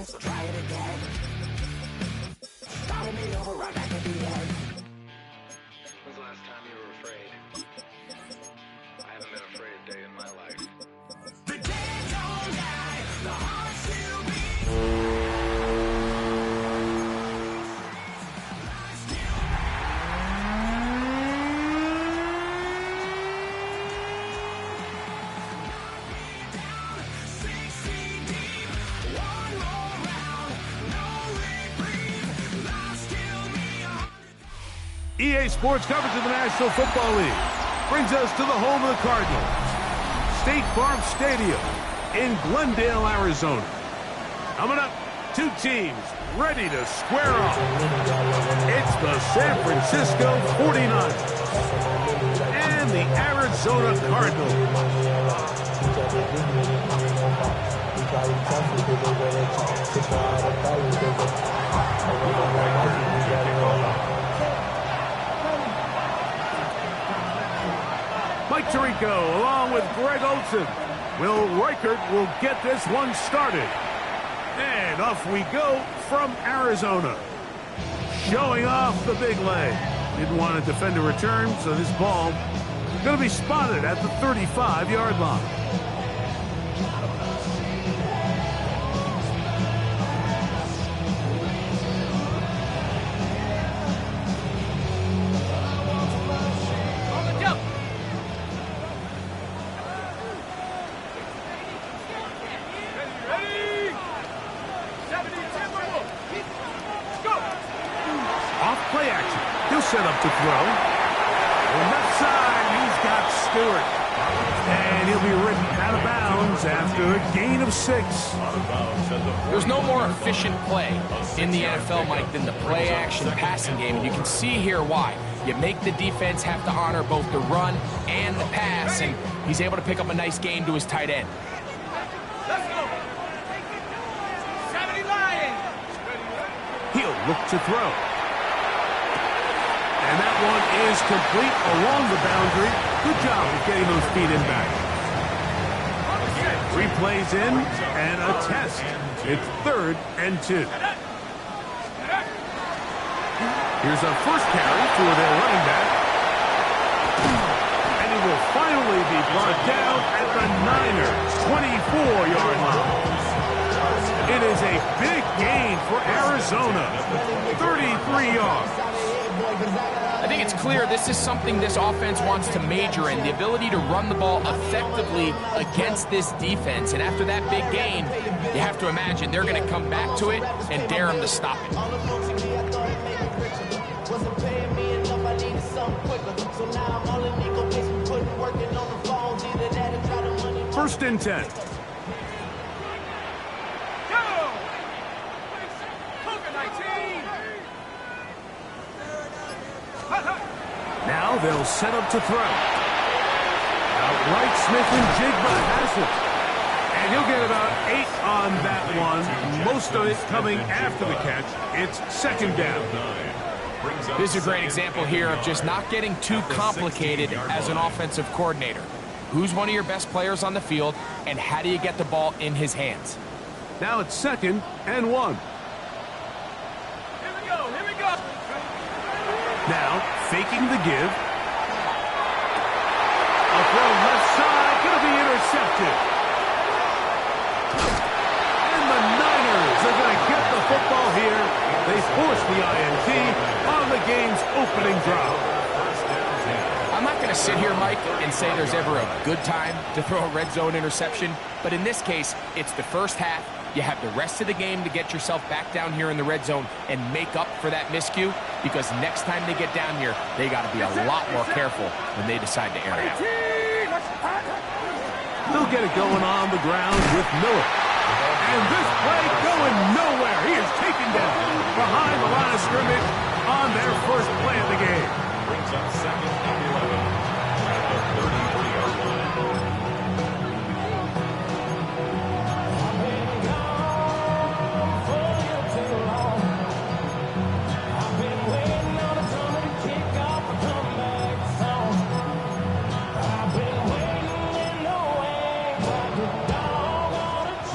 so try it again. Follow me over right back at the end. When's the last time you were afraid? I haven't been afraid a day in my life. The dead don't die, the heart still beats. EA Sports coverage of the National Football League brings us to the home of the Cardinals, State Farm Stadium in Glendale, Arizona. Coming up, two teams ready to square off. It's the San Francisco 49ers and the Arizona Cardinals. Mike Tirico along with Greg Olson. Will Reichert will get this one started. And off we go from Arizona. Showing off the big leg. Didn't want to defend a return, so this ball is going to be spotted at the 35-yard line. Play action. He'll set up to throw. On left side, he's got Stewart. And he'll be ridden out of bounds after a gain of 6. There's no more efficient play in the NFL, Mike, than the play-action passing game. And you can see here why. You make the defense have to honor both the run and the pass, and he's able to pick up a nice gain to his tight end. Let's go. 70 Lions. He'll look to throw. And that one is complete along the boundary. Good job of getting those feet in back. 3 plays in and a test. It's 3rd and 2. Here's a first carry for their running back. And he will finally be brought down at the Niners' 24-yard line. It is a big gain for Arizona. 33 yards. I think it's clear this is something this offense wants to major in, the ability to run the ball effectively against this defense. And after that big gain, you have to imagine they're going to come back to it and dare him to stop it. 1st and 10. Now they'll set up to throw. Outright, Smith and Jigba has it. And he'll get about 8 on that one. Most of it coming after the catch. It's 2nd down. This is a great example here of just not getting too complicated as an offensive coordinator. Who's one of your best players on the field, and how do you get the ball in his hands? Now it's 2nd and 1. Here we go. Here we go. Now, faking the give. A throw left side, going to be intercepted. And the Niners are going to get the football here. They force the INT on the game's opening drive. I'm not going to sit here, Mike, and say there's ever a good time to throw a red zone interception, but in this case, it's the first half. You have the rest of the game to get yourself back down here in the red zone and make up for that miscue, because next time they get down here, they got to be a lot more careful when they decide to air it out. They'll get it going on the ground with Miller. And this play going nowhere. He is taken down behind the line of scrimmage on their first play of the game. Brings up 2nd and 11 at the 33-yard line.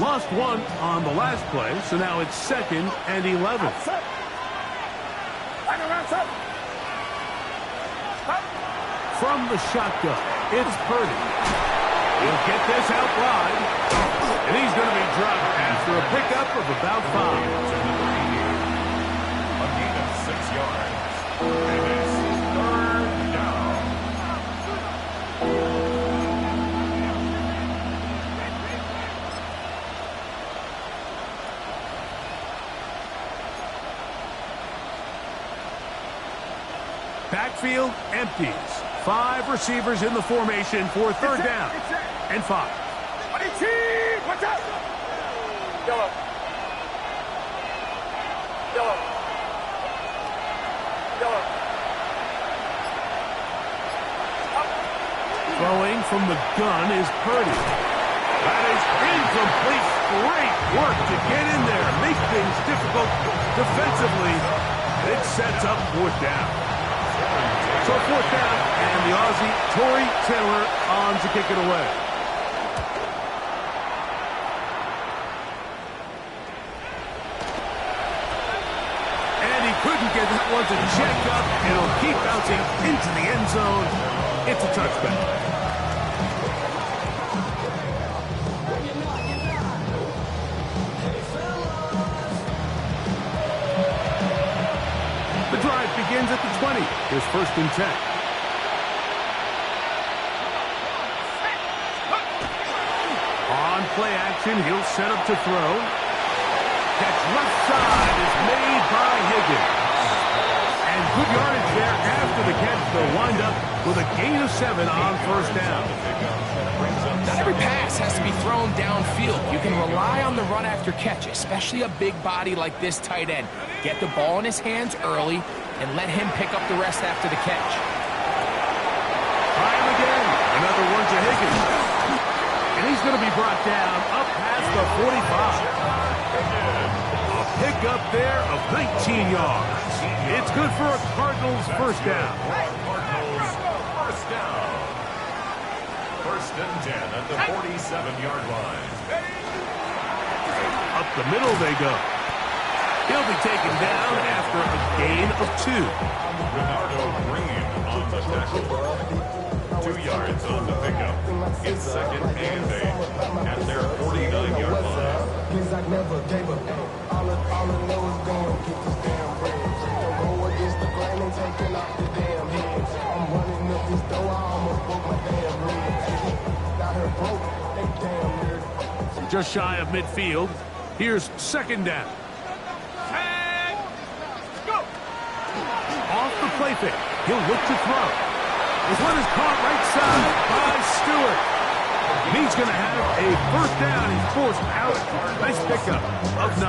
Lost one on the last play, so now it's 2nd and 11. From the shotgun, it's Purdy. He'll get this out wide, and he's going to be dropped after a pickup of about 5. A gain of 6 yards. And it's 3rd down. Backfield empties. 5 receivers in the formation for 3rd down and 5. Watch out! Yellow. Yellow. Yellow. Throwing from the gun is Purdy. That is incomplete. Great work to get in there, make things difficult defensively. It sets up 4th down. So 4th down, and the Aussie, Torrey Taylor, on to kick it away. And he couldn't get that one to check up. It'll keep bouncing into the end zone. It's a touchback. The drive begins at the 20. Here's 1st and 10. On play action, he'll set up to throw. Catch left side is made by Higgins. And good yardage there after the catch. They'll wind up with a gain of 7 on 1st down. Not every pass has to be thrown downfield. You can rely on the run after catch, especially a big body like this tight end. Get the ball in his hands early and let him pick up the rest after the catch. Try him again. Another one to Higgins. And he's going to be brought down up past the 45. A pickup there of 19 yards. It's good for a Cardinals 1st down. Cardinals 1st down. 1st and 10 at the 47-yard line. Up the middle they go. He'll be taken down after a gain of 2. Bernardo Green on the tackle. 2 yards on the pickup. It's 2nd and 8 at their 49-yard line. I never gave up. All I know is going to get this damn bread. Go against the grain and taking off the damn heads. I'm running up this door, I almost broke my damn legs. Got her broke, they damn near. Just shy of midfield. Here's 2nd down. Off the play fake. He'll look to throw. This one is caught right side by Stewart. And he's going to have a 1st down. He's forced out. Nice pickup of 9.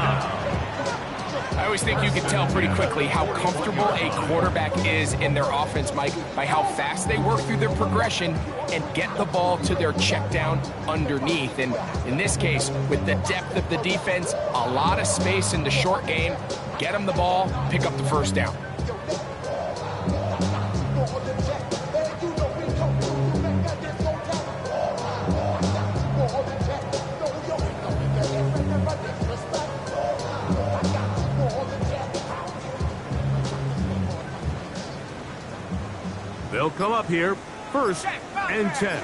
I always think you can tell pretty quickly how comfortable a quarterback is in their offense, Mike, by how fast they work through their progression and get the ball to their check down underneath. And in this case, with the depth of the defense, a lot of space in the short game, get them the ball, pick up the 1st down. They'll come up here, 1st and 10.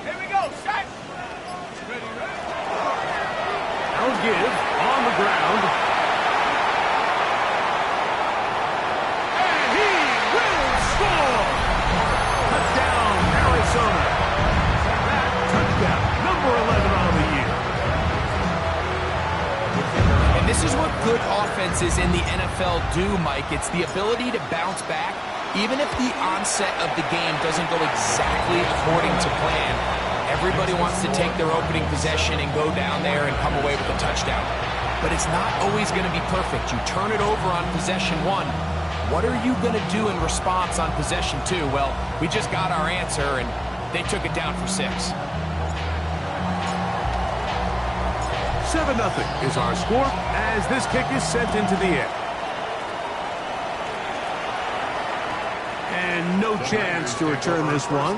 Here we go, set. Now give on the ground. And he will score! Touchdown, Arizona. That touchdown, number 11 on the year. And this is what good offenses in the NFL do, Mike. It's the ability to bounce back, even if the onset of the game doesn't go exactly according to plan. Everybody wants to take their opening possession and go down there and come away with a touchdown. But it's not always going to be perfect. You turn it over on possession 1. What are you going to do in response on possession 2? Well, we just got our answer, and they took it down for 6. 7-0 is our score as this kick is sent into the air. And no chance to return this one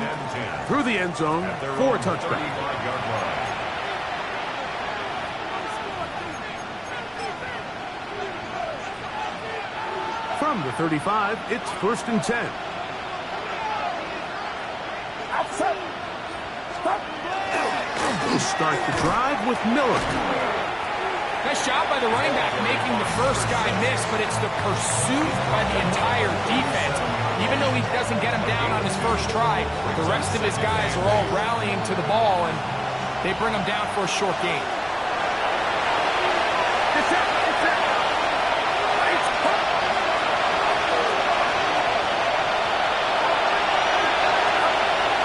through the end zone for a touchback. From the 35, it's 1st and 10. We'll start the drive with Miller. Nice job by the running back making the first guy miss, but it's the pursuit by the entire defense. Even though he doesn't get him down on his first try, the rest of his guys are all rallying to the ball, and they bring him down for a short gain.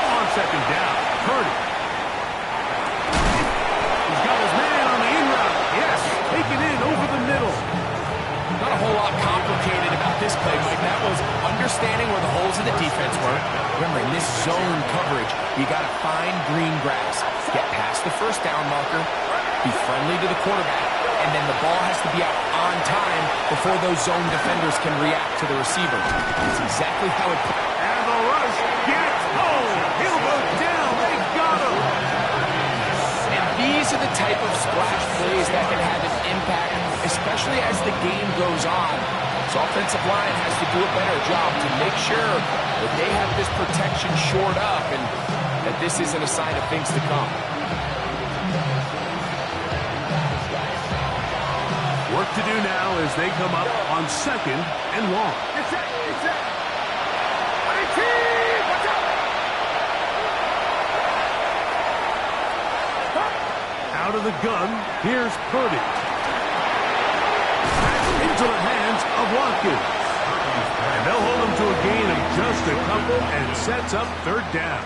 On 2nd down, Purdy. He's got his man on the in route. Yes, taken in over the middle. Not a whole lot complicated about this play, Mike. That was understanding where the holes in the defense were. Remember, in this zone coverage, you got to find green grass, get past the first down marker, be friendly to the quarterback, and then the ball has to be out on time before those zone defenders can react to the receiver. That's exactly how it... And the rush gets home. He'll go down. They got him. And these are the type of splash plays that can have an impact, especially as the game goes on. This offensive line has to do a better job to make sure that they have this protection shored up and that this isn't a sign of things to come. Work to do now as they come up on 2nd and long. It's it. Watch out. Out of the gun, here's Purdy. Back into the hands of Watkins. And they'll hold him to a gain of just a couple and sets up 3rd down.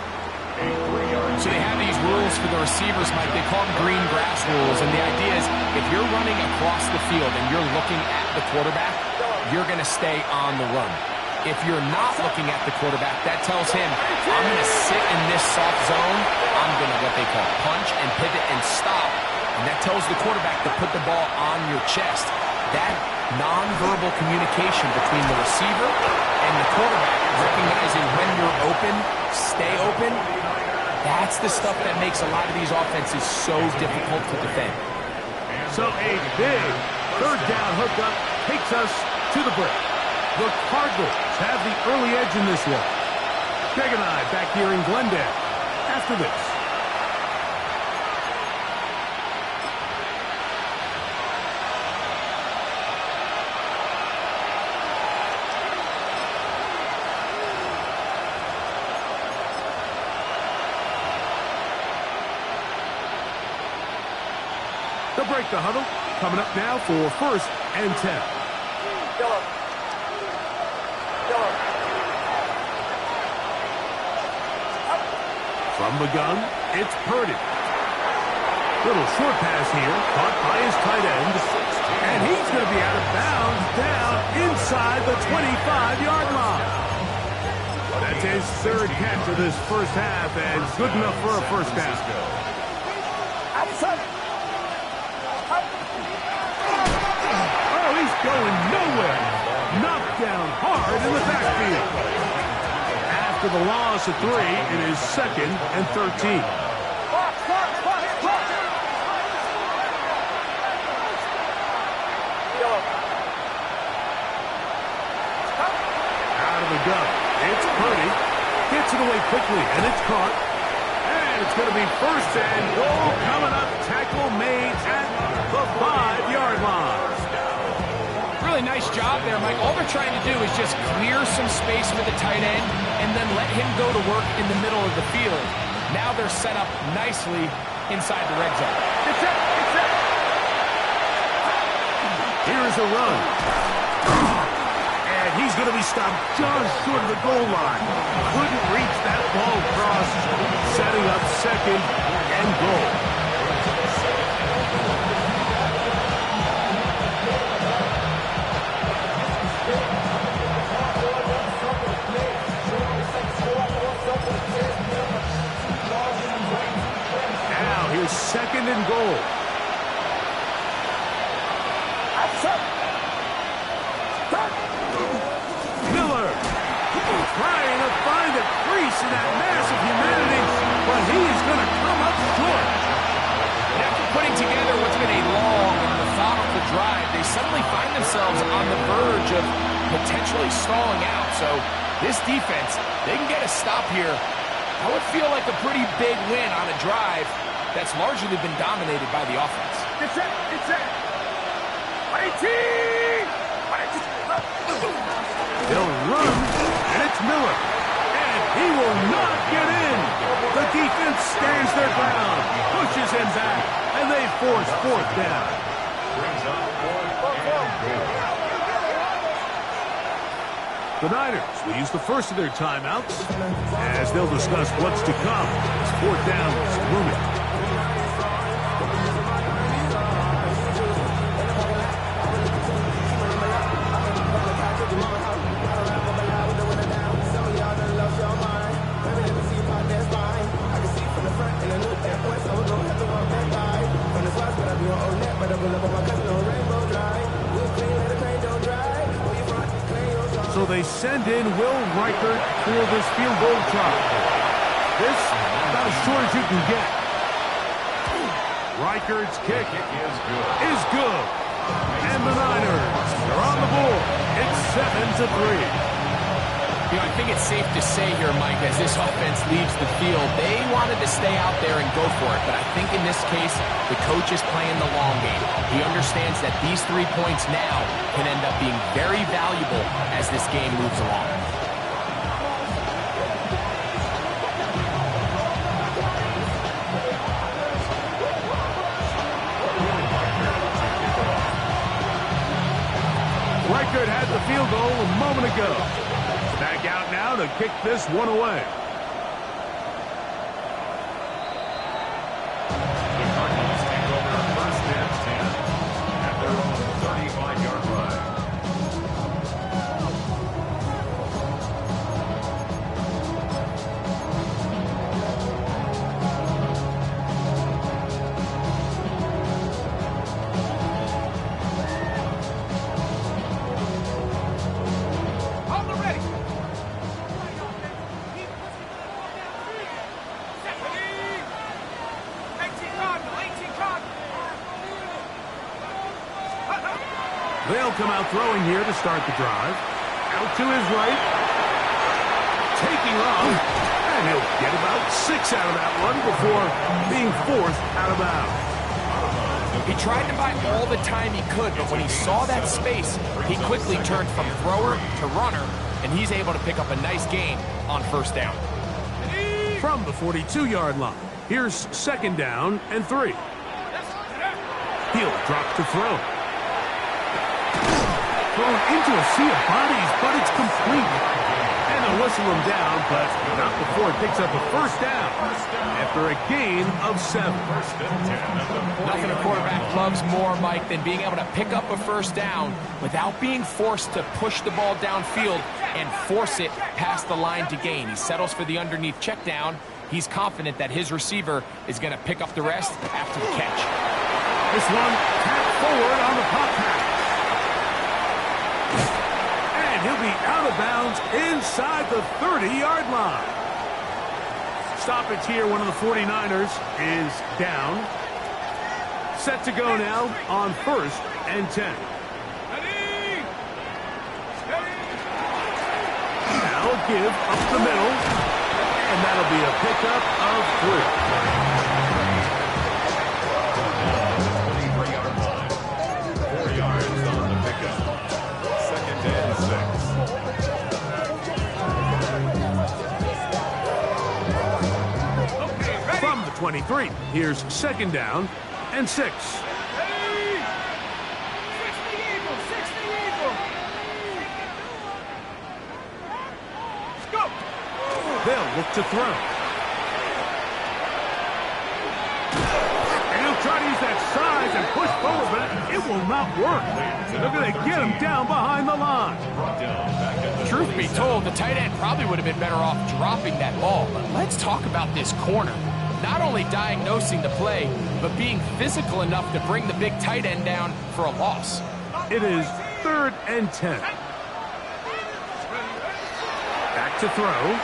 So they have these rules for the receivers, Mike. They call them green grass rules. And the idea is if you're running across the field and you're looking at the quarterback, you're going to stay on the run. If you're not looking at the quarterback, that tells him, I'm going to sit in this soft zone. I'm going to what they call punch and pivot and stop. And that tells the quarterback to put the ball on your chest. That nonverbal communication between the receiver and the quarterback, recognizing when you're open, stay open, that's the stuff that makes a lot of these offenses so difficult to defend. So a big 3rd down hookup takes us to the break. The Cardinals have the early edge in this one. Greg and I back here in Glendale after this. They'll break the huddle. Coming up now for 1st and 10. From the gun, it's Purdy. Little short pass here, caught by his tight end. And he's going to be out of bounds down inside the 25-yard line. That's his 3rd catch of this first half, and good enough for a 1st down. Oh, he's going nowhere. Knocked down hard in the backfield. After the loss of 3, it is 2nd and 13. Out of the gun, it's Purdy. Gets it away quickly, and it's caught. And it's going to be 1st and goal coming up. Tackle made at the 5-yard line. Really nice job there, Mike. All they're trying to do is just clear some space for the tight end and then let him go to work in the middle of the field. Now they're set up nicely inside the red zone. It's it. Here's a run. And he's going to be stopped just short of the goal line. Couldn't reach that ball across, setting up 2nd and goal. Now here's 2nd and goal. Miller trying to find a crease in that mass of humanity, but he's going to come up short. And after putting together what's been a long and methodical drive, they suddenly find themselves on the verge of potentially stalling out. So this defense, they can get a stop here. I would feel like a pretty big win on a drive that's largely been dominated by the offense. Get set, get set. 18! They'll run, and it's Miller. And he will not get in. The defense stands their ground, pushes him back, and they force fourth down. Brings up 4th and goal. The Niners will use the first of their timeouts as they'll discuss what's to come as fourth down is looming. So they send in Will Reichert for this field goal try. This about as short as you can get. Reichert's kick is good. And the Niners are on the board. It's 7-3. You know, I think it's safe to say here, Mike, as this offense leaves the field, they wanted to stay out there and go for it. But I think in this case, the coach is playing the long game. He understands that these 3 points now can end up being very valuable as this game moves along. Reichert had the field goal a moment ago. Back out now to kick this one away. The Cardinals take over 1st and 10 at their own 35-yard line. Hold the ready. 18 Cardinal, 18 Cardinal. They'll come out throwing here to start the drive. Out to his right. Taking off. And he'll get about 6 out of that one before being forced out of bounds. He tried to buy all the time he could, but when he saw that space, he quickly turned from thrower to runner, and he's able to pick up a nice gain on 1st down. From the 42-yard line, here's 2nd down and 3. He'll drop to throw. Thrown into a sea of bodies, but it's complete. And they'll whistle him down, but not before it picks up a 1st down after a gain of 7. Nothing a quarterback loves more, Mike, than being able to pick up a 1st down without being forced to push the ball downfield and force it past the line to gain. He settles for the underneath check down. He's confident that his receiver is going to pick up the rest after the catch. This one tapped forward on the pop pass. And he'll be out of bounds inside the 30-yard line. Stoppage here, one of the 49ers is down. Set to go now on 1st and 10. Now a give up the middle, and that'll be a pickup of 23-yard line. 4 yards on the pickup. 2nd and 6. From the 23, here's 2nd down and 6. They'll look to throw. And he'll try to use that size and push forward, but it will not work. They're going to get him down behind the line. Truth be told, the tight end probably would have been better off dropping that ball. But let's talk about this corner. Not only diagnosing the play, but being physical enough to bring the big tight end down for a loss. It is 3rd and 10. Back to throw.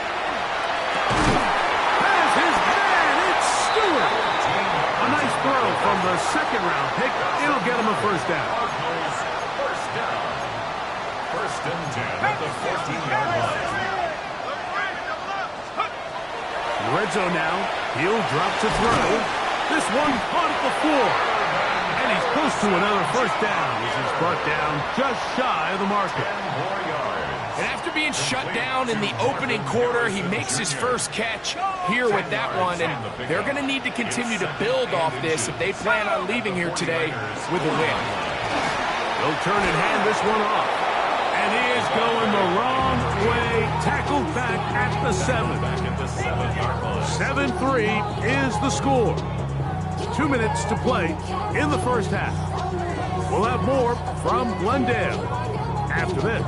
Has his man, it's Stewart. A nice throw from the 2nd round pick. It'll get him a 1st down. First and 10 at the 14-yard line. Red zone now. He'll drop to throw. This one caught at the 4. And he's close to another first down as he's brought down just shy of the marker. 10 more yards. And after being shut down in the opening quarter, he makes his first catch here with that one. And they're going to need to continue to build off this if they plan on leaving here today with a win. They'll turn and hand this one off. And he is going the wrong way. Tackled back at the 7. Back at the 7-yard line. 7-3 is the score. 2 minutes to play in the first half. We'll have more from Glendale after this.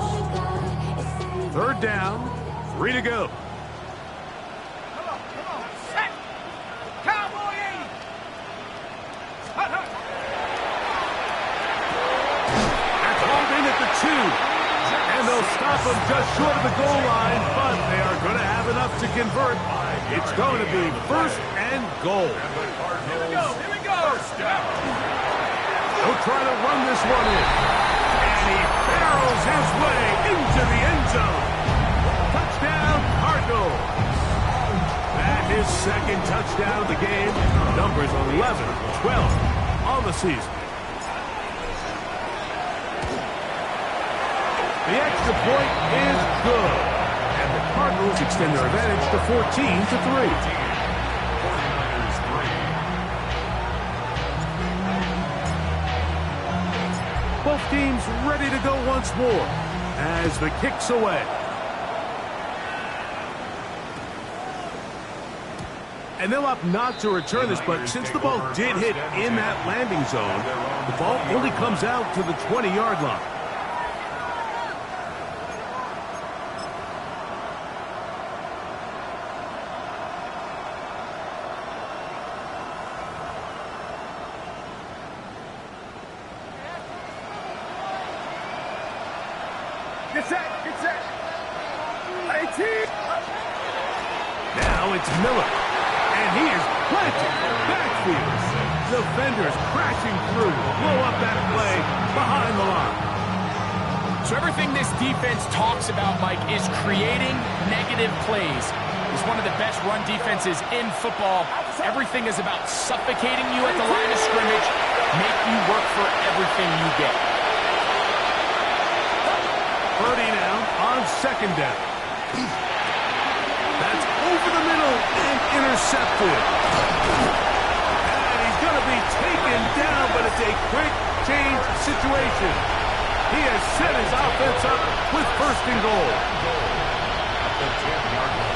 Third down, 3 to go. Come on, set. Cowboy 80. Hut, hut. That's hauled in at the 2. And they'll stop him just short of the goal line, but they are going to have enough to convert. It's going to be first and goal. Here we go. First down. They'll try to run this one in. And he barrels his way into the end zone. Touchdown, Cardinals. That is second touchdown of the game. Numbers 11-12 on the season. The extra point is good. And the Cardinals extend their advantage to 14-3. 49ers 3. Both teams ready to go once more as the kick's away. And they'll opt not to return this, but since the ball did hit in that landing zone, the ball only comes out to the 20-yard line. Get set. 18. Now it's Miller, and he is planted backfield. Defenders crashing through, blow up that play behind the line. So everything this defense talks about, Mike, is creating negative plays. It's one of the best run defenses in football. Everything is about suffocating you at the line of scrimmage, make you work for everything you get. Purdy now on second down. That's over the middle and intercepted. And he's going to be taken down, but it's a quick change situation. He has set his offense up with first and goal. At the 10-yard line.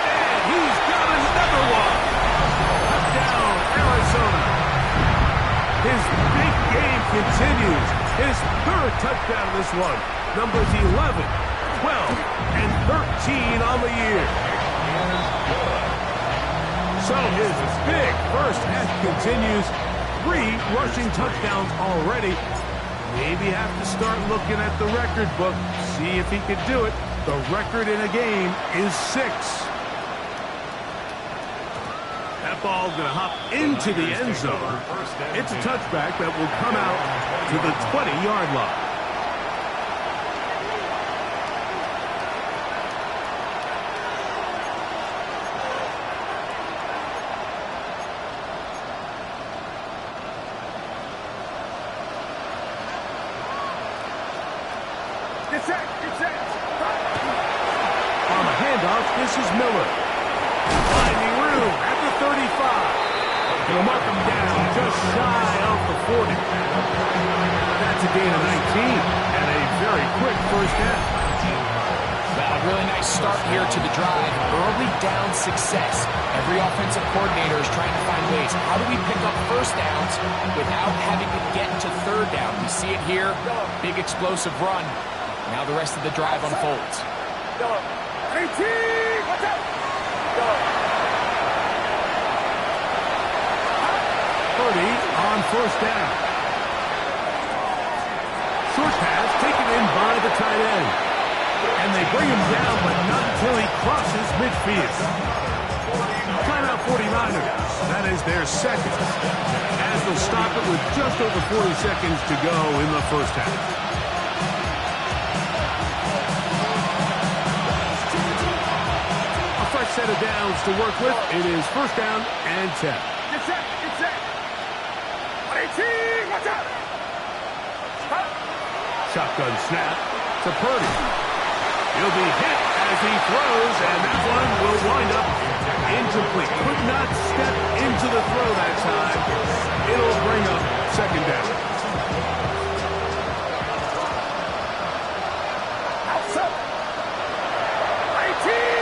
And he's got another one. Touchdown, Arizona. His big game continues. His third touchdown of this one. Numbers 11, 12, and 13 on the year. So his big first half continues. 3 rushing touchdowns already. Maybe have to start looking at the record book, see if he could do it. The record in a game is 6. That ball's going to hop into the end zone. It's a touchback that will come out to the 20-yard line. Get set. On the handoff, this is Miller. Finding room at the 35. He'll mark him down just shy of the 40. That's a gain of 19 and a very quick first half. A really nice start here to the drive. Early down success. Every offensive coordinator is trying to find ways. How do we pick up first downs without having to get to third down? We see it here. Big explosive run. Now the rest of the drive unfolds. 18. Watch out. Purdy on first down. Short pass taken in by the tight end. And they bring him down, but not until he crosses midfield. Timeout 49ers. That is their second, as they'll stop it with just over 40 seconds to go in the first half. A fresh set of downs to work with. It is first down and 10. Get set, get set. 18, watch out. Stop. Shotgun snap to Purdy. He'll be hit as he throws, and that one will wind up incomplete. Could not step into the throw that time. It'll bring up second down. Outside. 18.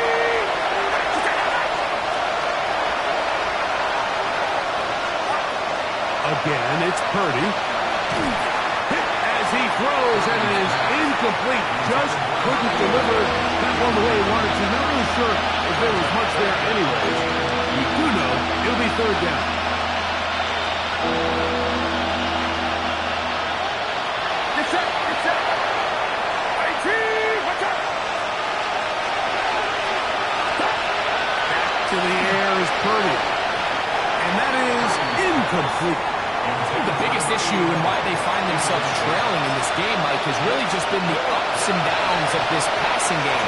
Again, it's Purdy. Hit as he throws, and it is incomplete. Just couldn't deliver that one the way he wanted to. Not really sure if there was much there anyways. You do know it'll be third down. Get set, get set. 18, watch out. Back to the air is Purdy. And that is incomplete. The biggest issue and why they find themselves trailing in this game, Mike, has really just been the ups and downs of this passing game.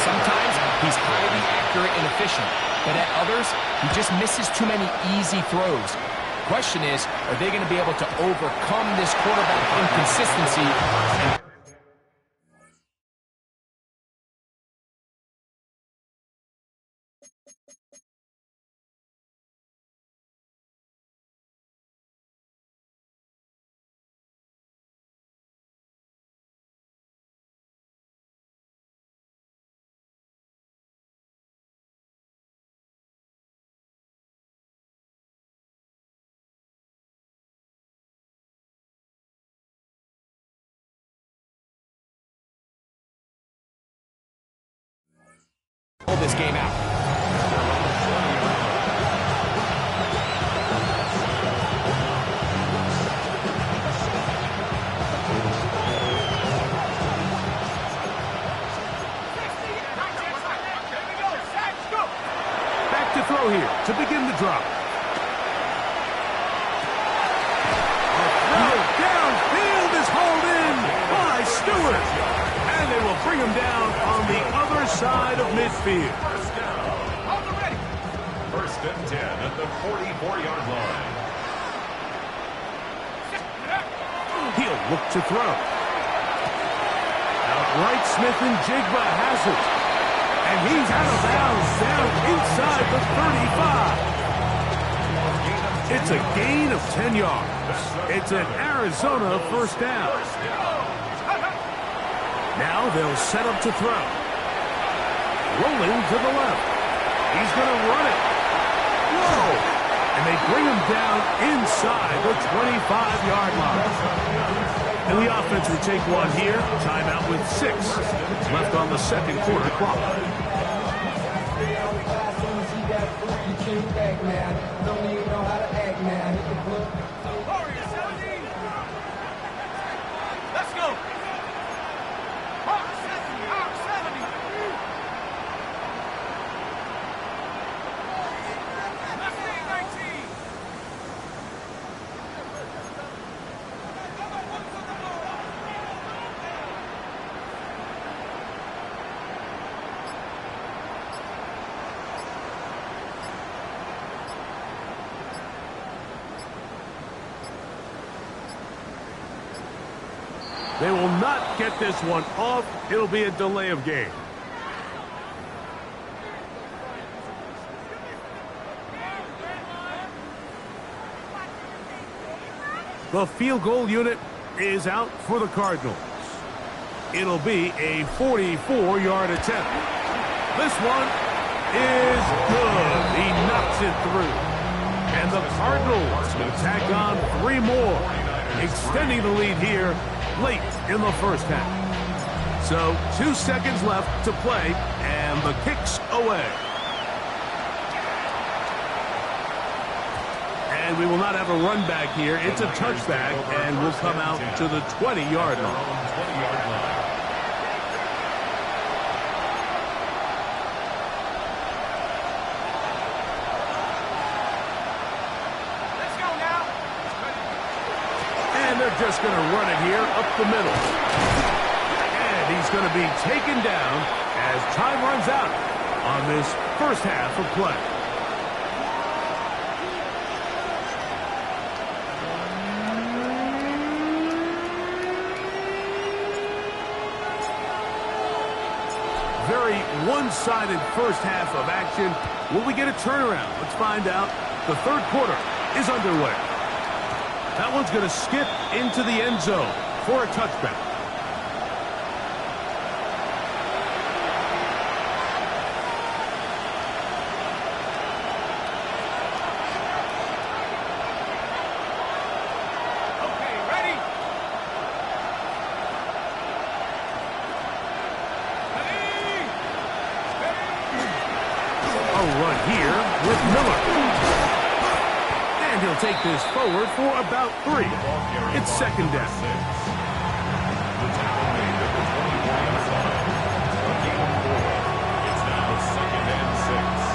Sometimes he's highly accurate and efficient, but at others, he just misses too many easy throws. The question is, are they going to be able to overcome this quarterback inconsistency and pull this game out? Back to throw here to begin the drop. A throw downfield is hauled in by Stewart. And they will bring him down on the other side of midfield. First and 10 at the 44-yard line. He'll look to throw. Outright, Smith and Jigba has it. And he's out of bounds down inside the 35. It's a gain of 10 yards. It's an Arizona first down. Now they'll set up to throw. Rolling to the left. He's going to run it. Whoa! And they bring him down inside the 25-yard line. And the offense will take one here. Timeout with 6 left on the second quarter clock. Let's go. They will not get this one off. It'll be a delay of game. The field goal unit is out for the Cardinals. It'll be a 44-yard attempt. This one is good. He knocks it through. And the Cardinals will tack on 3 more, extending the lead here late in the first half. So 2 seconds left to play, and the kick's away. And we will not have a run back here. It's a touchback, and we'll come out to the 20-yard line. They're just going to run it here up the middle. And he's going to be taken down as time runs out on this first half of play. Very one-sided first half of action. Will we get a turnaround? Let's find out. The third quarter is underway. That one's going to skip into the end zone for a touchback. Run here with Miller. And he'll take this forward for about 3. It's second down. The tackle made at the 20-yard line. A gain of 4. It's now second and 6.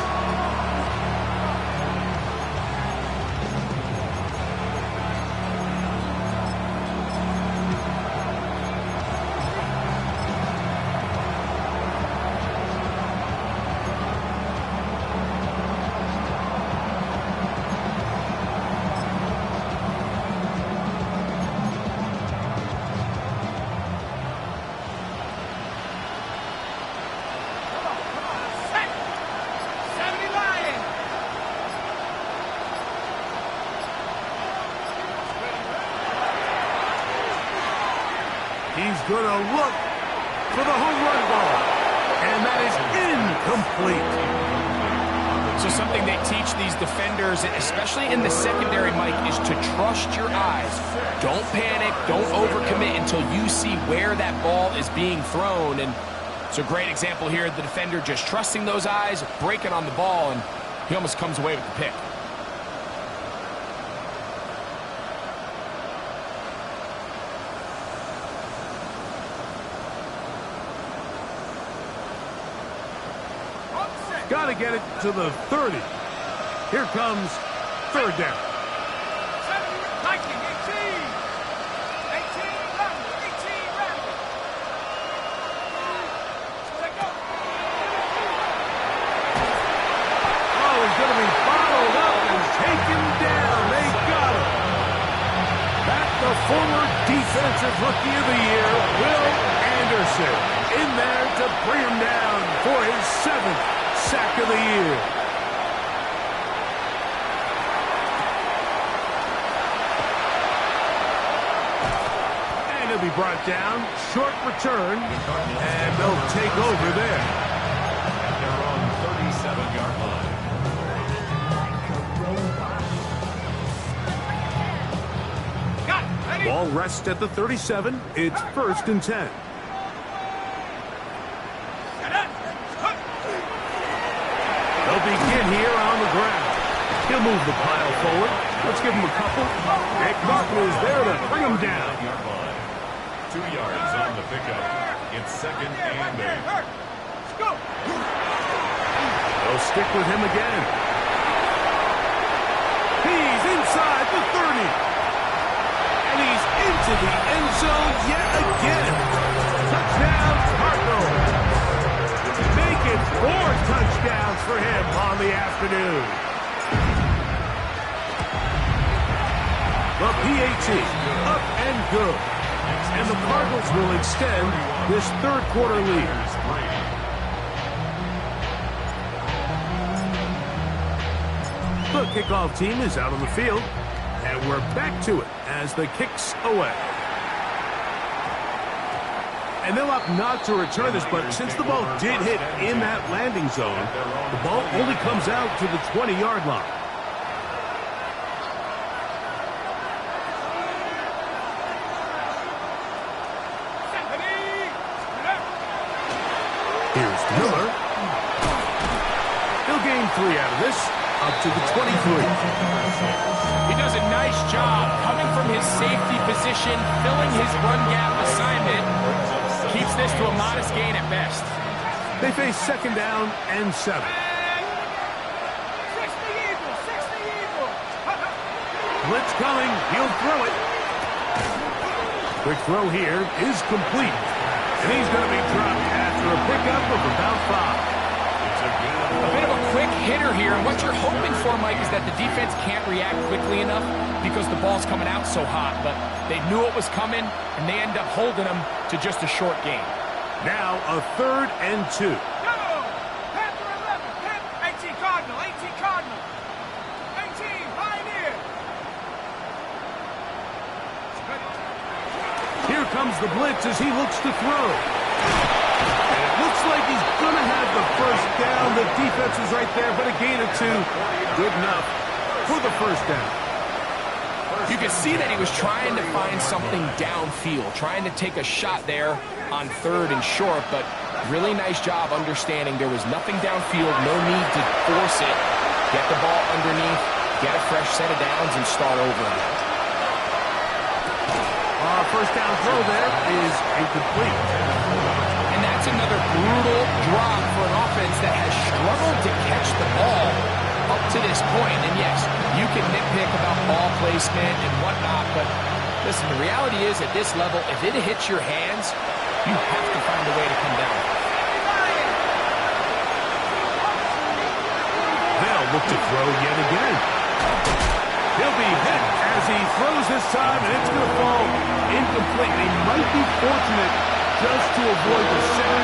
He's going to look for the home run ball. And that is incomplete. So something they teach these defenders, especially in the secondary, Mike, is to trust your eyes. Don't panic. Don't overcommit until you see where that ball is being thrown. And it's a great example here. The defender just trusting those eyes, breaking on the ball, and he almost comes away with the pick. Got to get it to the 30. Here comes third down. Oh, he's going to be followed up and taken down. They got him. Back the former defensive rookie of the year, Will Anderson, in there to bring him down for his 7th sack of the year. And he'll be brought down. Short return. And they'll take over there. And they're on 37-yard line. Ball rests at the 37. It's 1st and 10. They'll begin here on the ground. He'll move the pile forward. Let's give him a couple. Nick Martin is there to bring him down. 2 yards on the pickup. It's second and 8. They'll stick with him again. He's inside the 30. And he's into the end zone yet again. Touchdown, Cardinals. Make it 4 touchdowns for him on the afternoon. The PAT, up and good. And the Cardinals will extend this third quarter lead. The kickoff team is out on the field, and we're back to it as the kick's away. And they'll opt not to return this, but since the ball did hit in that landing zone, the ball only comes out to the 20-yard line. Here's Miller. He'll gain 3 out of this, up to the 23. He does a nice job coming from his safety position, filling his run gap assignment. Keeps this to a modest gain at best. They face second down and 7. Blitz coming. He'll throw it. Quick throw here is complete. And he's going to be dropped after a pickup of about 5. A bit of a quick hitter here, and what you're hoping for, Mike, is that the defense can't react quickly enough because the ball's coming out so hot, but they knew it was coming, and they end up holding them to just a short game. Now a 3rd and 2. Go! Panther 11, hit! 18 Cardinal, 18 Cardinal! 18, Pioneer! Here comes the blitz as he looks to throw. And it looks like he's going to have the first down. The defense was right there, but a gain of 2. Good enough for the first down. You can see that he was trying to find something downfield, trying to take a shot there on 3rd and short, but really nice job understanding there was nothing downfield, no need to force it. Get the ball underneath, get a fresh set of downs, and start over again. First down throw there is incomplete. And that's another brutal drop for an offense that has struggled to catch the ball up to this point. And yes, you can nitpick about ball placement and whatnot, but listen, the reality is at this level, if it hits your hands, you have to find a way to come down. They'll look to throw yet again. He'll be hit as he throws this time, and it's going to fall incomplete. They might be fortunate just to avoid the sack,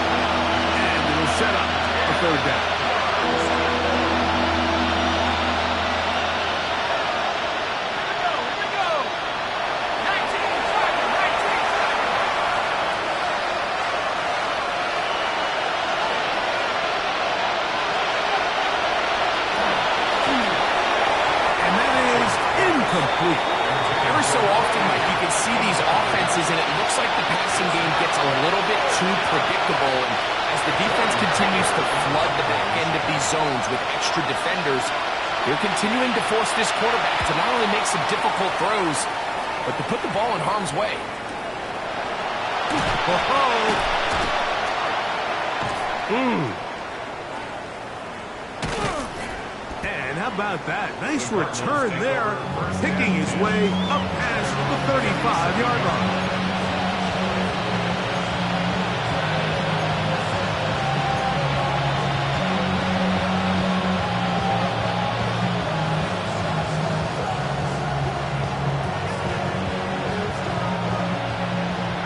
and it'll set up a 3rd down. Here we go! 19 Cardinal, 19 Cardinal! And that is incomplete. Every so often, Mike, you can see these offenses, and it looks like the passing game gets a little bit too predictable. And as the defense continues to flood the back end of these zones with extra defenders, they're continuing to force this quarterback to not only make some difficult throws, but to put the ball in harm's way. And how about that? Nice return there, picking his way up past the 35-yard line.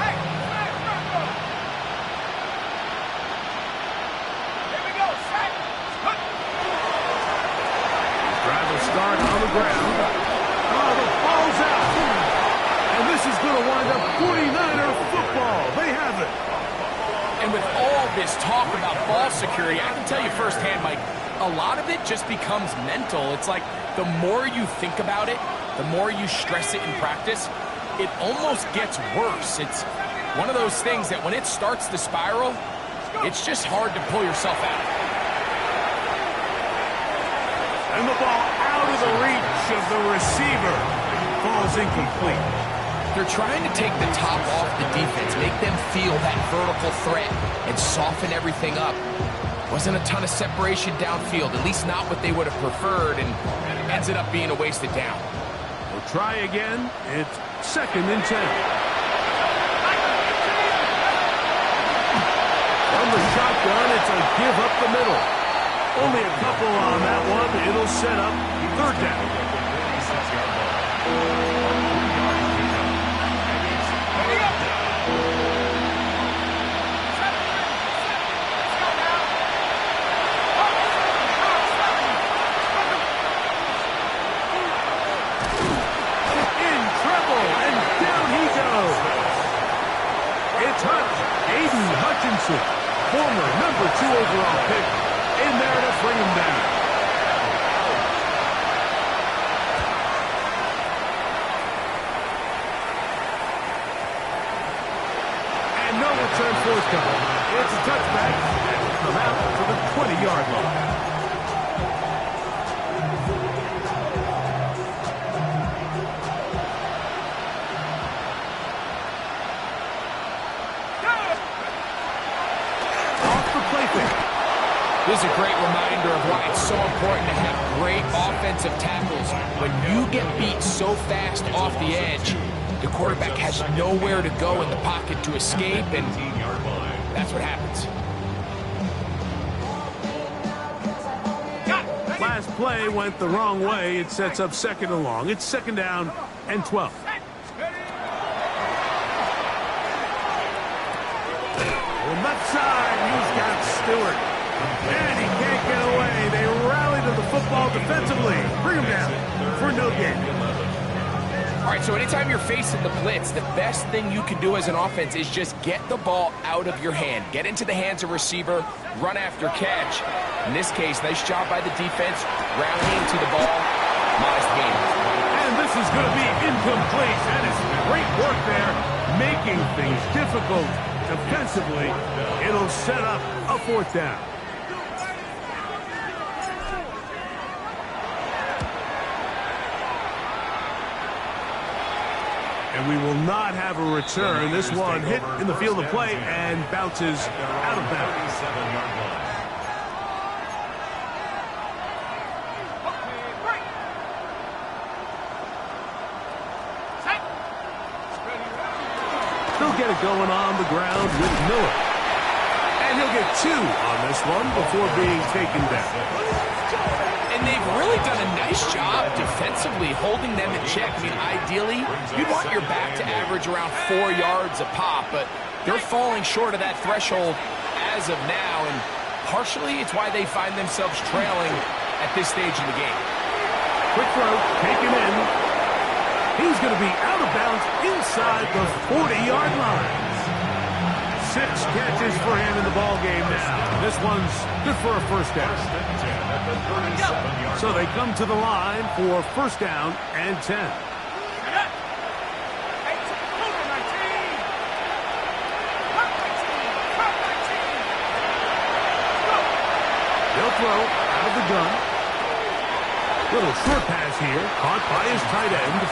Hey, flag, Franco! Here we go, set! Drive will start on the ground. Oh, the ball's out. And this is going to wind up 49er football. They have it. And with all this talk about ball security, I can tell you firsthand, Mike, a lot of it just becomes mental. It's like the more you think about it, the more you stress it in practice, it almost gets worse. It's one of those things that when it starts to spiral, it's just hard to pull yourself out. And the ball out of the reach of the receiver. Falls incomplete. They're trying to take the top off the defense, make them feel that vertical threat, and soften everything up. Wasn't a ton of separation downfield, at least not what they would have preferred, and ends up being a wasted down. We'll try again. It's 2nd and 10. From the shotgun, it's a give up the middle. Only a couple on that one. It'll set up 3rd down. In trouble, and down he goes. It's Aiden Hutchinson, former #2 overall pick, in there to bring him down. And no return forthcoming. It's a touchback, and will come out to the 20-yard line. This is a great reminder of why it's so important to have great offensive tackles. When you get beat so fast off the edge, The quarterback has nowhere to go in the pocket to escape, and 18-yard line. that's what happens. Last play went the wrong way. It sets up second and long. It's second down and 12. On left side, he's got Stewart. And he can't get away. They rally to the football defensively. Bring him down for no gain. All right, so anytime you're facing the blitz, the best thing you can do as an offense is just get the ball out of your hand. Get into the hands of receiver, run after catch. In this case, nice job by the defense, rallying to the ball. Modest gain. And this is going to be incomplete. That is great work there, making things difficult defensively. It'll set up a fourth down. And we will not have a return. This one hit in the field of play and bounces out of bounds. 37-yard line. They'll get it going on the ground with Miller. And he'll get 2 on this one before being taken down. And they've really done a nice job defensively holding them in check. I mean, ideally, you'd want your back to average around 4 yards a pop, but they're falling short of that threshold as of now, and partially it's why they find themselves trailing at this stage in the game. Quick throw, taken in. He's going to be out of bounds inside the 40-yard line. 6 catches for him in the ball game now. This one's good for a first down. So they come to the line for first down and 10. They'll throw out of the gun. Little short pass here, caught by his tight end.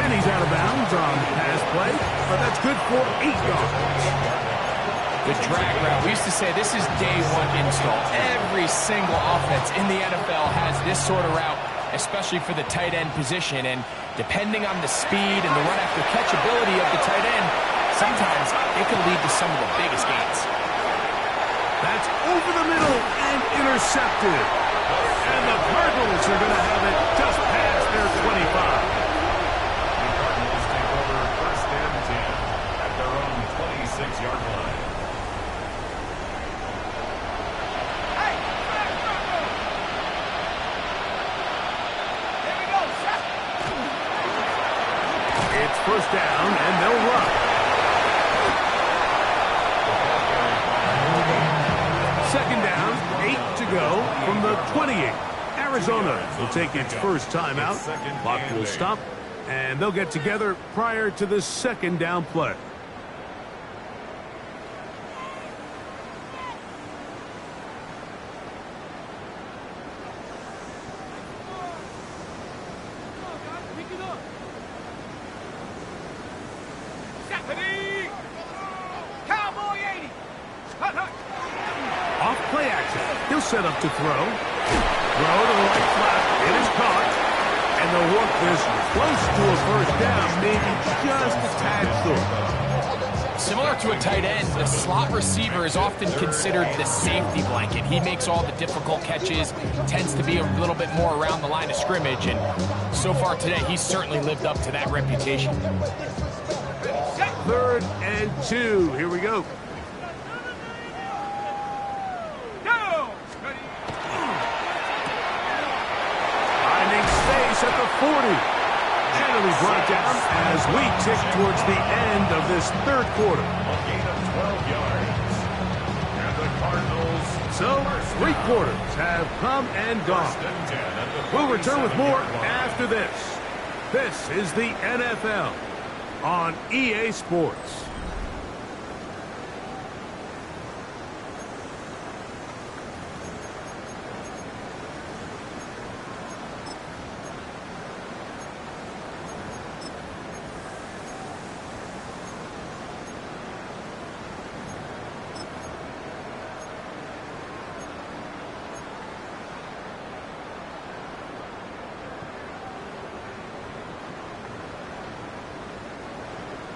And he's out of bounds on pass play, but that's good for 8 yards. The drag route, we used to say this is day one install. Every single offense in the NFL has this sort of route, especially for the tight end position. And depending on the speed and the run after catch ability of the tight end, sometimes it can lead to some of the biggest gains. That's over the middle and intercepted. And the Cardinals are going to have it just past their 25. The Cardinals take over first and 10 at their own 26-yard line. It's first down, and they'll run. Second down, 8 to go from the 28. Arizona will take its first timeout. Clock will stop, and they'll get together prior to the second down play. Off play action. He'll set up to throw. Throw to the right flat. It is caught. And they'll work this close to a first down, maybe just a tad short. Similar to a tight end, the slot receiver is often considered the safety blanket. He makes all the difficult catches, tends to be a little bit more around the line of scrimmage, and so far today, he's certainly lived up to that reputation. 3rd and 2. Here we go. Finding space at the 40. And it'll be brought down as we tick towards the end of this third quarter. A gain of 12 yards. And the Cardinals. So, 3 quarters have come and gone. First and 10 at the We'll return with more 47-yard line. after this. This is the NFL on EA Sports.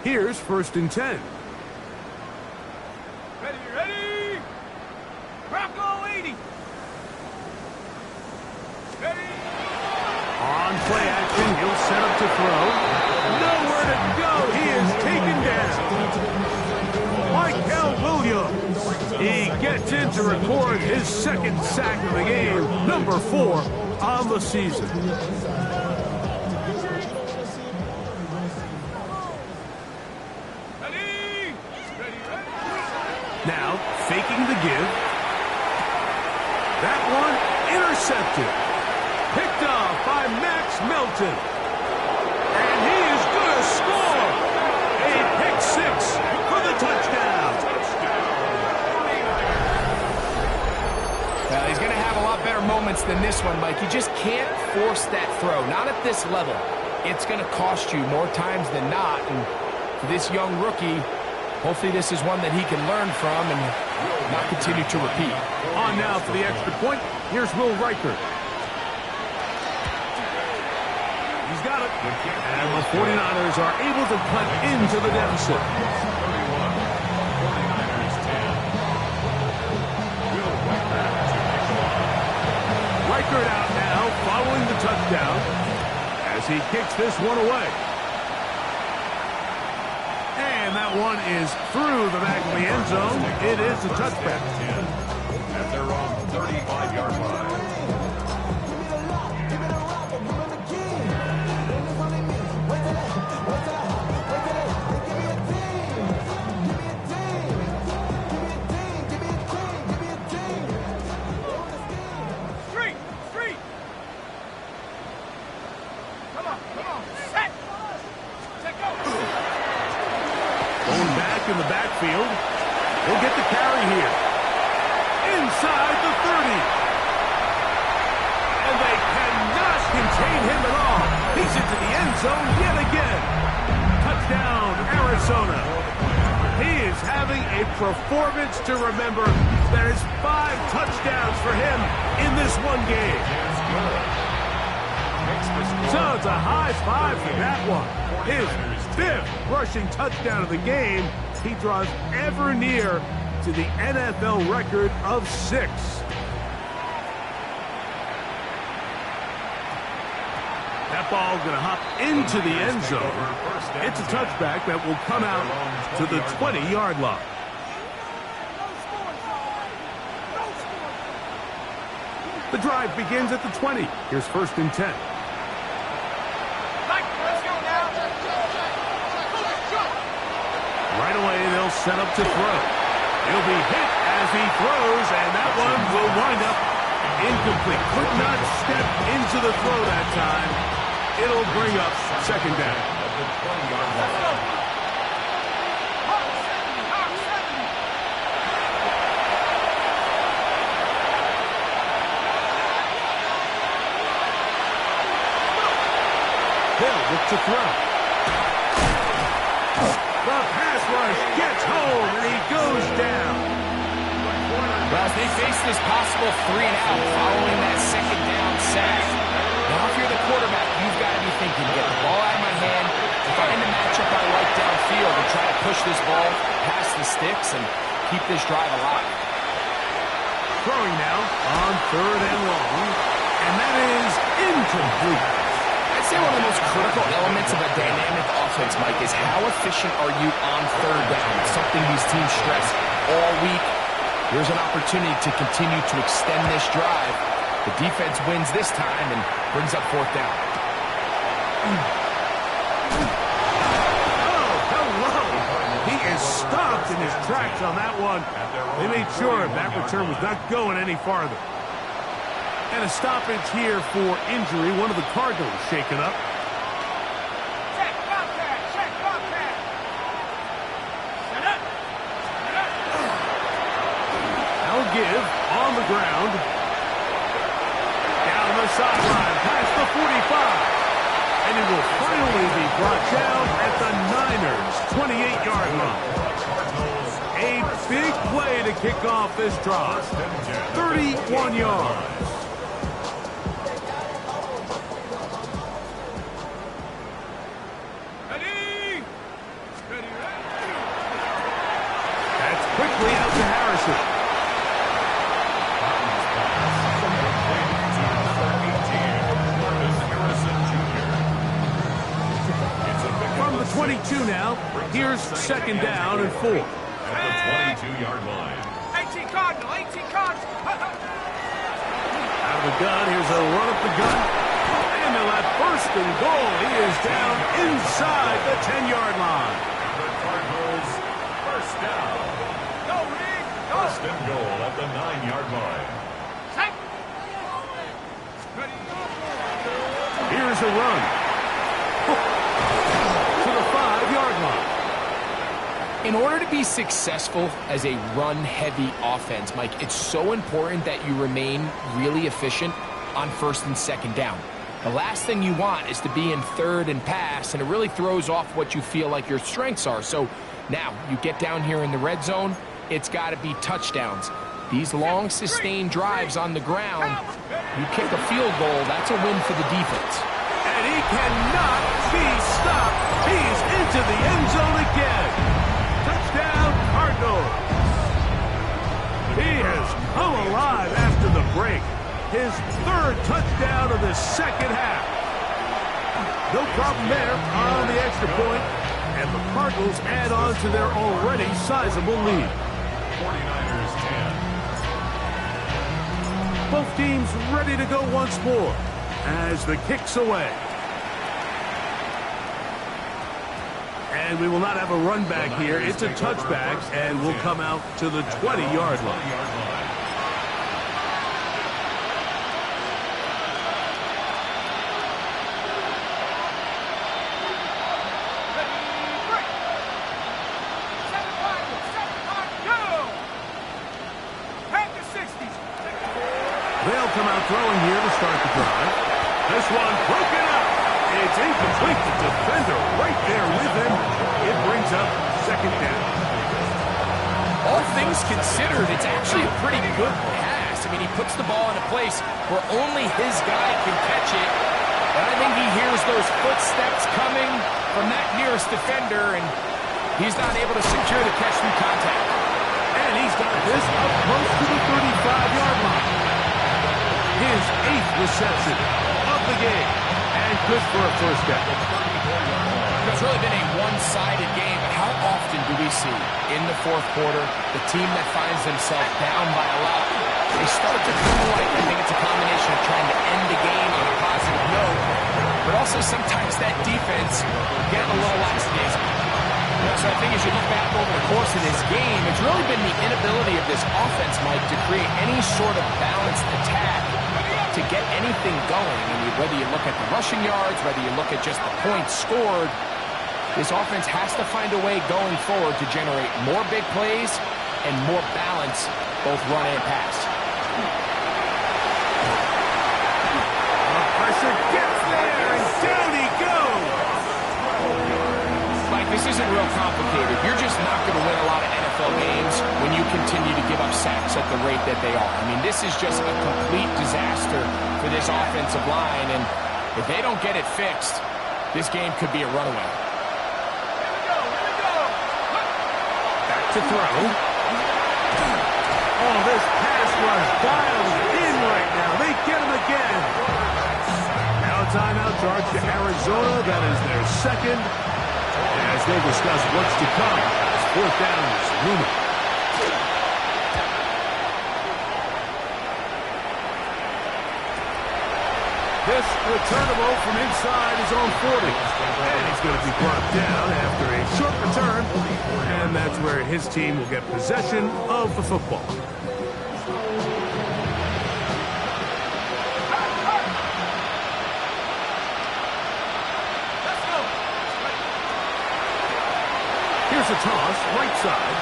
Here's 1st and 10. Ready, ready! Rocco 80! Ready! On play action, he'll set up to throw. Nowhere to go. He is taken down. Michael Williams. He gets in to record his 2nd sack of the game, number 4 on the season. Ready! Ready, ready! Now, faking the give. That one intercepted. Picked off by Max Melton. And he is going to score. A pick 6 for the touchdown. Well, he's going to have a lot better moments than this one, Mike. You just can't force that throw. Not at this level. It's going to cost you more times than not. And for this young rookie, hopefully this is one that he can learn from and not continue to repeat. On now for the extra point. Here's Will Reichert. He's got it. And the 49ers are able to cut into the deficit. 49ers 10. Will Reichert out now following the touchdown as he kicks this one away. And that one is through the back of the end zone. It is a touchback. 10 at their own 35-yard line. Street! Street! Come on, come on! Set! Set, go! Going back in the backfield. He'll get the carry here. Inside the 30. And they cannot contain him at all. He's into the end zone yet again. Touchdown, Arizona. He is having a performance to remember. That is 5 touchdowns for him in this one game. So it's a high 5 for that one. His 5th rushing touchdown of the game. He draws ever near to the NFL record of 6. That ball going to hop into the end zone. It's a touchback that will come out to the 20-yard line. The drive begins at the 20. Here's 1st and 10. Right away, they'll set up to throw. He'll be hit as he throws, and that one will wind up incomplete. Could not step into the throw that time. It'll bring up 2nd down. They'll look to throw. The pass rush gets home, and he goes down. Well, as they face this possible 3 and out following that 2nd down sack, now if you're the quarterback, you've got to be thinking, get the ball out of my hand, find a matchup I like downfield, and try to push this ball past the sticks and keep this drive alive. Throwing now on 3rd and long, and that is incomplete. I'd say one of the most critical elements of a dynamic offense, Mike, is how efficient are you on 3rd down? It's something these teams stress all week. Here's an opportunity to continue to extend this drive. The defense wins this time and brings up 4th down. Oh, hello. He is stopped in his tracks on that one. They made sure that return was not going any farther. And a stoppage here for injury. One of the Cardinals shaken up. Check, Bobcat! Check, Bobcat! Set up! Set up! Now give on the ground. Down the sideline, past the 45. And it will finally be brought down at the Niners' 28-yard line. A big play to kick off this drive. 31 yards. Ready! 2 now. Here's second down and 4. At the 22-yard line. 18 Cardinal, 18 Cardinal. Out of the gun, here's a run up the gut. And they'll have first and goal. He is down inside the 10-yard line. The Cardinals first down. Go, Rick, go. First and goal at the 9-yard line. Set. Ready. Here's a run. To the 5-yard line. In order to be successful as a run-heavy offense, Mike, it's so important that you remain really efficient on first and second down. The last thing you want is to be in third and pass, and it really throws off what you feel like your strengths are. So now you get down here in the red zone, it's got to be touchdowns. These long, sustained drives on the ground, you kick a field goal, that's a win for the defense. And he cannot be stopped. He's into the end zone again. Touchdown, Cardinals. He has come alive after the break. His third touchdown of the second half. No problem there on the extra point. And the Cardinals add on to their already sizable lead. 49ers 10. Both teams ready to go once more as the kick's away. And we will not have a run back here. It's a touchback, and we'll come out to the 20-yard line. They'll come out throwing here to start the drive. This one broken up. It's incomplete. The defender right there with him. It brings up second down. All things considered, it's actually a pretty good pass. I mean, he puts the ball in a place where only his guy can catch it. And I think he hears those footsteps coming from that nearest defender, and he's not able to secure the catch through contact. And he's got this up close to the 35-yard line. His 8th reception of the game. And good for a first down. It's really been a one-sided game, but how often do we see in the fourth quarter the team that finds themselves down by a lot, they start to come to life. I think it's a combination of trying to end the game on a positive note, but also sometimes that defense getting a little lackadaisical. So I think as you look back over the course of this game, it's really been the inability of this offense, Mike, to create any sort of balanced attack to get anything going. I mean, whether you look at the rushing yards, whether you look at just the points scored, this offense has to find a way going forward to generate more big plays and more balance, both run and pass. The pressure gets there, and down he goes. Mike, this isn't real complicated. You're just not going to win a lot of NFL games when you continue to give up sacks at the rate that they are. I mean, this is just a complete disaster for this offensive line, and if they don't get it fixed, this game could be a runaway. Back to throw. Oh, this pass rush dialed in right now. They get him again. Now a timeout charge to Arizona. That is their second. As they discuss what's to come, as fourth down is looming. This returnable from inside his own 40. And he's going to be brought down after a short return. And that's where his team will get possession of the football. Here's a toss, right side.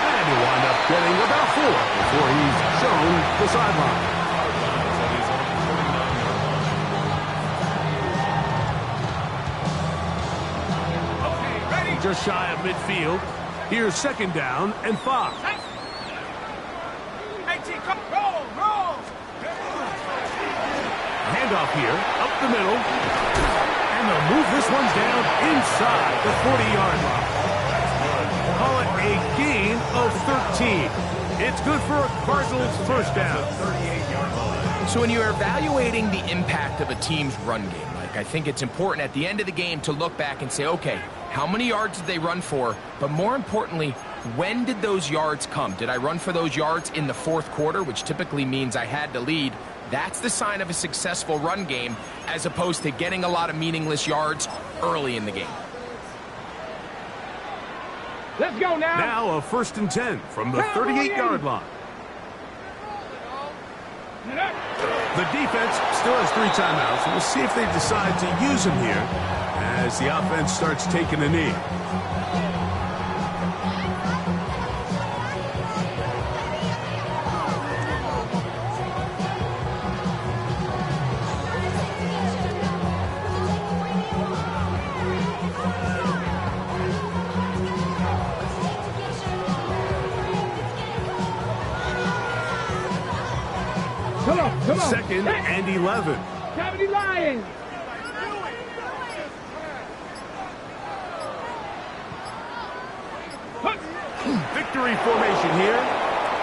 And he'll wind up getting about 4 before he's shown the sideline. Just shy of midfield. Here's second down and 5. Handoff here, up the middle. And they'll move this one down inside the 40-yard line. Call it a gain of 13. It's good for a Cardinals first down. 38-yard line. So when you're evaluating the impact of a team's run game, Mike, I think it's important at the end of the game to look back and say, okay, how many yards did they run for? But more importantly, when did those yards come? Did I run for those yards in the fourth quarter, which typically means I had to lead? That's the sign of a successful run game, as opposed to getting a lot of meaningless yards early in the game. Let's go now. Now a 1st and 10 from the 38-yard line. The defense still has 3 timeouts, and we'll see if they decide to use them here as the offense starts taking a knee. Come on. 2nd and 11. Cavity Lions. Victory formation here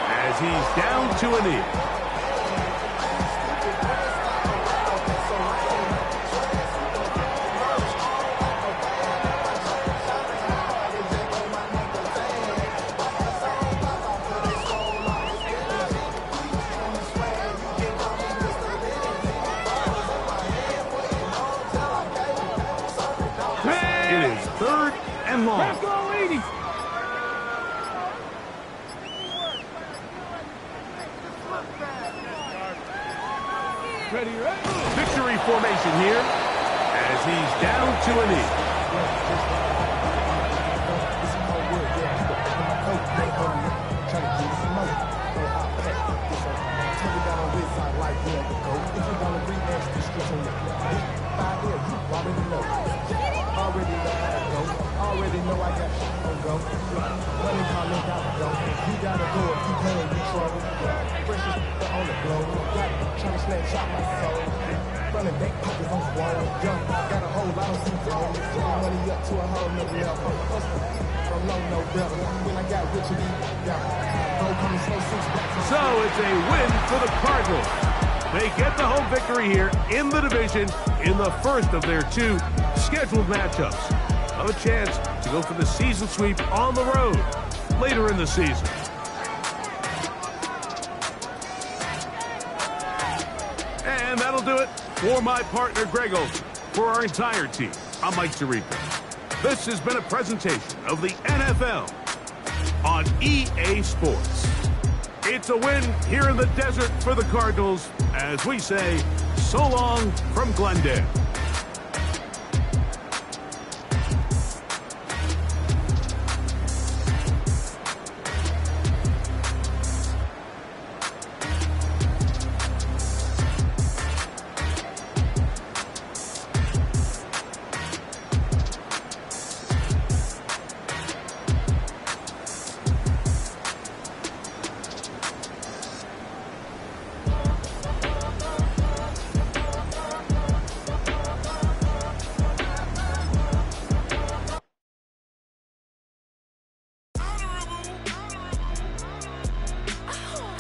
as he's down to a knee. It is 3rd and long. Let's go, ladies. Ready. Victory formation here as he's down to a knee. Already know I got shit on go. Money calling, gotta go. You gotta go if you playing control. Precious on the blow. Trying to snapshot my soul. Running back pockets on swole. Young, got a whole lot of seats on me. Getting money up to a whole nother level. From low, no better. When I got rich, So it's a win for the Cardinals. They get the home victory here in the division in the first of their 2 scheduled matchups. Have a chance to go for the season sweep on the road later in the season. And that'll do it for my partner, Greg Olson. For our entire team, I'm Mike Tirico. This has been a presentation of the NFL on EA Sports. It's a win here in the desert for the Cardinals as we say so long from Glendale.